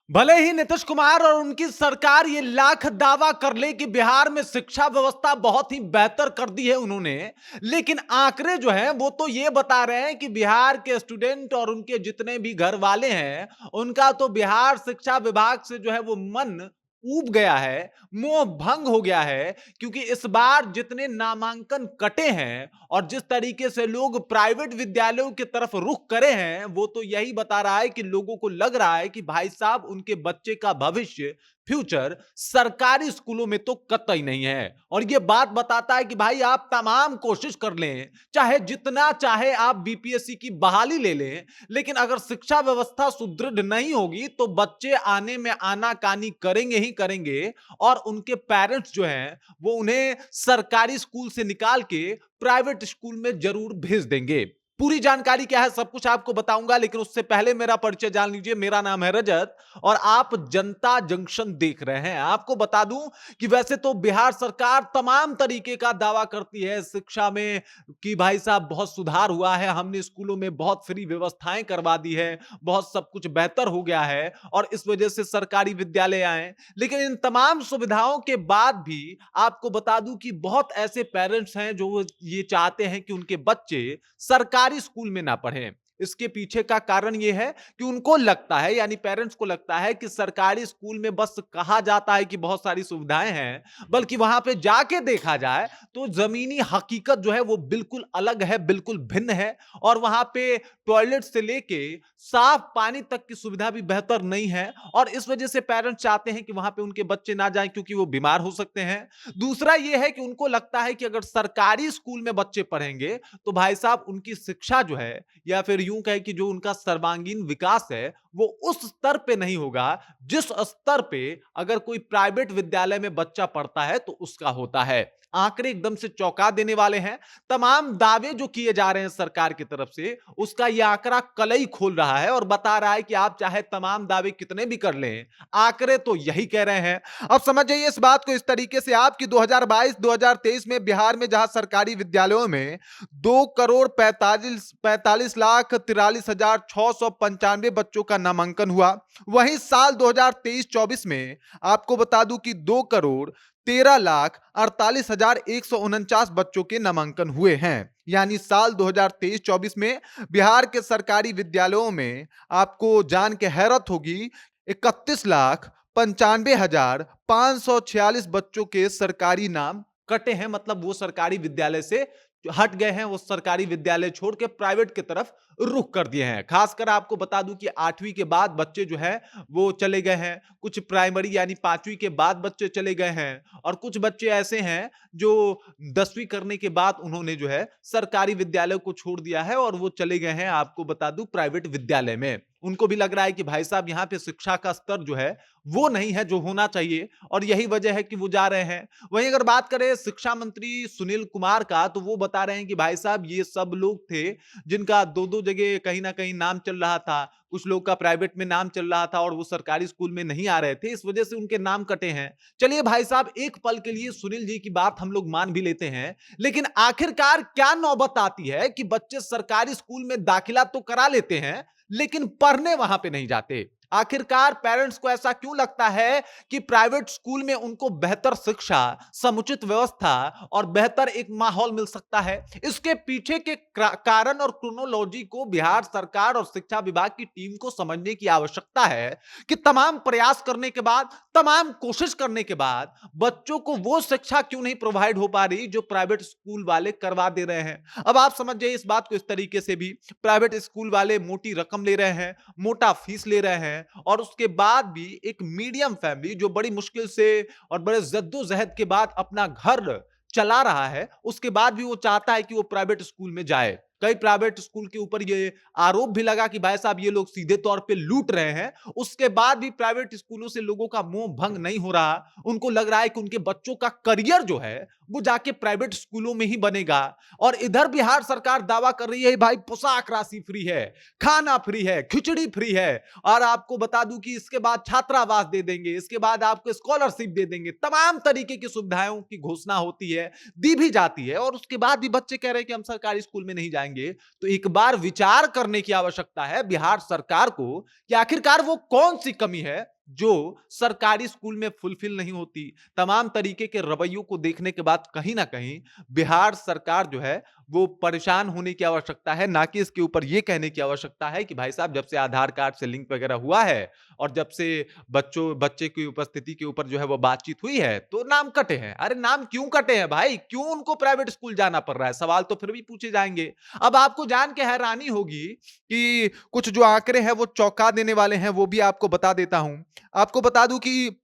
भले ही नीतीश कुमार और उनकी सरकार ये लाख दावा कर ले कि बिहार में शिक्षा व्यवस्था बहुत ही बेहतर कर दी है उन्होंने, लेकिन आंकड़े जो हैं वो तो ये बता रहे हैं कि बिहार के स्टूडेंट और उनके जितने भी घर वाले हैं, उनका तो बिहार शिक्षा विभाग से जो है वो मन ऊब गया है, मोह भंग हो गया है, क्योंकि इस बार जितने नामांकन कटे हैं और जिस तरीके से लोग प्राइवेट विद्यालयों की तरफ रुख करे हैं, वो तो यही बता रहा है कि लोगों को लग रहा है कि भाई साहब उनके बच्चे का भविष्य, फ्यूचर सरकारी स्कूलों में तो कतई नहीं है। और ये बात बताता है कि भाई आप तमाम कोशिश कर लें, चाहे जितना चाहे आप बीपीएससी की बहाली ले लें, लेकिन अगर शिक्षा व्यवस्था सुदृढ़ नहीं होगी तो बच्चे आने में आनाकानी करेंगे ही करेंगे और उनके पेरेंट्स जो हैं वो उन्हें सरकारी स्कूल से निकाल के प्राइवेट स्कूल में जरूर भेज देंगे। पूरी जानकारी क्या है सब कुछ आपको बताऊंगा, लेकिन उससे पहले मेरा परिचय जान लीजिए। मेरा नाम है रजत और आप जनता जंक्शन देख रहे हैं। आपको बता दूं कि वैसे तो बिहार सरकार तमाम तरीके का दावा करती है शिक्षा में कि भाई साहब बहुत सुधार हुआ है, हमने स्कूलों में बहुत फ्री व्यवस्थाएं करवा दी है, बहुत सब कुछ बेहतर हो गया है और इस वजह से सरकारी विद्यालय आए। लेकिन इन तमाम सुविधाओं के बाद भी आपको बता दूं कि बहुत ऐसे पेरेंट्स हैं जो ये चाहते हैं कि उनके बच्चे सरकारी स्कूल में ना पढ़ें। इसके पीछे का कारण यह है कि उनको लगता है, यानी पेरेंट्स को लगता है कि सरकारी स्कूल में बस कहा जाता है कि बहुत सारी सुविधाएं हैं, बल्कि वहां पे जाके देखा जाए तो जमीनी हकीकत जो है वो बिल्कुल अलग है, बिल्कुल भिन्न है। और वहां पे टॉयलेट से लेके साफ पानी तक की सुविधा भी बेहतर नहीं है और इस वजह से पेरेंट्स चाहते हैं कि वहां पे उनके बच्चे ना जाएं क्योंकि वो बीमार हो सकते हैं। दूसरा यह है कि उनको लगता है कि अगर सरकारी स्कूल में बच्चे पढ़ेंगे तो भाई साहब उनकी शिक्षा जो है, या फिर यूं कहे कि जो उनका सर्वांगीण विकास है, वो उस स्तर पे नहीं होगा जिस स्तर पे अगर कोई प्राइवेट विद्यालय में बच्चा पढ़ता है तो उसका होता है। आंकड़े एकदम से चौंका देने वाले हैं। तमाम दावे जो किए जा रहे हैं सरकार की तरफ से, उसका यह आंकड़ा कलई खोल रहा है और बता रहा है कि आप चाहे तमाम दावे कितने भी कर लें, आंकड़े तो यही कह रहे हैं। अब समझ जाइए इस बात को इस तरीके से आप कि 2022-2023 में बिहार में जहां सरकारी विद्यालयों में 2 करोड़ 45 लाख 43,695 बच्चों का नामांकन हुआ, वहीं साल 2023-24 में आपको बता दूं कि 2 करोड़ 13 लाख 48,149 बच्चों के नामांकन हुए हैं। यानी साल 2023-24 में बिहार के सरकारी विद्यालयों में आपको जान के हैरत होगी 31,95,546 बच्चों के सरकारी नाम कटे हैं, मतलब वो सरकारी विद्यालय से हट गए हैं, वो सरकारी विद्यालय छोड़ के प्राइवेट की तरफ रुख कर दिए हैं। खासकर आपको बता दूं कि 8वीं के बाद बच्चे जो है वो चले गए हैं, कुछ प्राइमरी यानी 5वीं के बाद बच्चे चले गए हैं और कुछ बच्चे ऐसे हैं जो 10वीं करने के बाद उन्होंने जो है सरकारी विद्यालय को छोड़ दिया है और वो चले गए हैं आपको बता दूं प्राइवेट विद्यालय में। उनको भी लग रहा है कि भाई साहब यहाँ पे शिक्षा का स्तर जो है वो नहीं है जो होना चाहिए और यही वजह है कि वो जा रहे हैं। वहीं अगर बात करें शिक्षा मंत्री सुनील कुमार का, तो वो बता रहे हैं कि भाई साहब ये सब लोग थे जिनका दो दो जगह कहीं ना कहीं नाम चल रहा था, कुछ लोग का प्राइवेट में नाम चल रहा था और वो सरकारी स्कूल में नहीं आ रहे थे, इस वजह से उनके नाम कटे हैं। चलिए भाई साहब एक पल के लिए सुनील जी की बात हम लोग मान भी लेते हैं, लेकिन आखिरकार क्या नौबत आती है कि बच्चे सरकारी स्कूल में दाखिला तो करा लेते हैं लेकिन पढ़ने वहां पे नहीं जाते। आखिरकार पेरेंट्स को ऐसा क्यों लगता है कि प्राइवेट स्कूल में उनको बेहतर शिक्षा, समुचित व्यवस्था और बेहतर एक माहौल मिल सकता है? इसके पीछे के कारण और क्रोनोलॉजी को बिहार सरकार और शिक्षा विभाग की टीम को समझने की आवश्यकता है कि तमाम प्रयास करने के बाद, तमाम कोशिश करने के बाद बच्चों को वो शिक्षा क्यों नहीं प्रोवाइड हो पा रही जो प्राइवेट स्कूल वाले करवा दे रहे हैं। अब आप समझ जाइए इस बात को इस तरीके से भी, प्राइवेट स्कूल वाले मोटी रकम ले रहे हैं, मोटा फीस ले रहे हैं और उसके बाद भी एक मीडियम फैमिली जो बड़ी मुश्किल से और बड़े जद्दोजहद के बाद अपना घर चला रहा है, उसके बाद भी वो चाहता है कि वो प्राइवेट स्कूल में जाए। कई प्राइवेट स्कूल के ऊपर ये आरोप भी लगा कि भाई साहब ये लोग सीधे तौर पे लूट रहे हैं, उसके बाद भी प्राइवेट स्कूलों से लोगों का मोह भंग नहीं हो रहा। उनको लग रहा है कि उनके बच्चों का करियर जो है वो जाके प्राइवेट स्कूलों में ही बनेगा। और इधर बिहार सरकार दावा कर रही है भाई पोशाक राशि फ्री है, खाना फ्री है, खिचड़ी फ्री है और आपको बता दूं कि इसके बाद छात्रावास दे देंगे, इसके बाद आपको स्कॉलरशिप दे देंगे, तमाम तरीके की सुविधाओं की घोषणा होती है, दी भी जाती है और उसके बाद भी बच्चे कह रहे हैं कि हम सरकारी स्कूल में नहीं जाएंगे। तो एक बार विचार करने की आवश्यकता है बिहार सरकार को कि आखिरकार वो कौन सी कमी है जो सरकारी स्कूल में फुलफिल नहीं होती। तमाम तरीके के रवैयों को देखने के बाद कहीं न कहीं बिहार सरकार जो है वो परेशान होने की आवश्यकता है, ना कि इसके ऊपर ये कहने की आवश्यकता है कि भाई साहब जब से आधार कार्ड से लिंक वगैरह हुआ है और जब से बच्चे की उपस्थिति के ऊपर जो है वो बातचीत हुई है, तो नाम कटे हैं। अरे नाम क्यों कटे हैं भाई? क्यों उनको प्राइवेट स्कूल जाना पड़ रहा है? सवाल तो फिर भी पूछे जाएँगे। अब आपको जान के हैरानी होगी कि कुछ जो आंकड़े हैं वो चौंका देने वाले हैं, वो भी आपको बता देता हूँ। आपको बता दूँ कि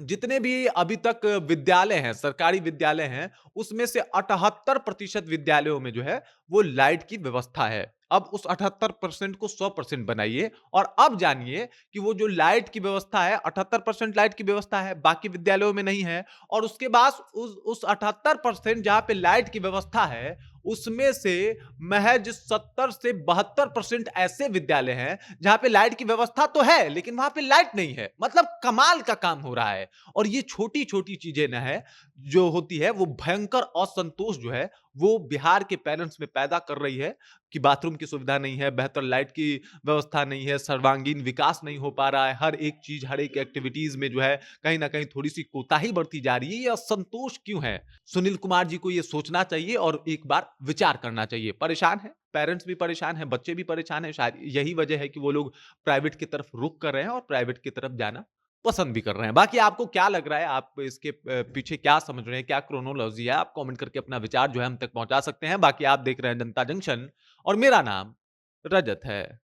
जितने भी अभी तक विद्यालय हैं, सरकारी विद्यालय हैं, उसमें से 78% विद्यालयों में जो है, वो लाइट की व्यवस्था है। अब उस 78% को 100% बनाइए और अब जानिए कि वो जो लाइट की व्यवस्था है, 78% लाइट की व्यवस्था है, बाकी विद्यालयों में नहीं है और उसके बाद उस 78% जहाँ पे लाइट की व्यवस्था है, उसमें से महज़ 70 से 72% ऐसे विद्यालय हैं, जहाँ पे लाइट की व्यवस्था तो है, लेकिन वहाँ पे लाइट नहीं है। मतलब कमाल का काम हो रहा है। और ये छोटी-छोटी चीज़ें ना है, जो होती है वो भयंकर असंतोष जो है, वो बिहार के पेरेंट्स में पैदा कर रही है कि बाथरूम की सुविधा नहीं है, बेहतर लाइट की व्यवस्था नहीं है, सर्वांगीण विकास नहीं हो पा रहा है, हर एक चीज़, हर एक एक्टिविटीज़ में जो है कहीं न कहीं थोड़ी-सी कोताही बरती जा रही है। ये असंतोष क्यों है? सुनील कुमार जी को ये सोचना चाहिए और एक बार विचार करना चाहिए। परेशान हैं, पेरेंट्स भी परेशान हैं, बच्चे भी परेशान हैं, शायद यही वजह है कि वो लोग प्राइवेट की तरफ रुख कर रहे हैं और प्राइवेट की तरफ जाना पसंद भी कर रहे हैं। बाकी आपको क्या लग रहा है? आप इसके पीछे क्या समझ रहे हैं? क्या क्रोनोलॉजी है? आप कमेंट करके अपना विचार जो है हम तक पहुँचा सकते हैं। बाकी आप देख रहे हैं जनता जंक्शन और मेरा नाम रजत है।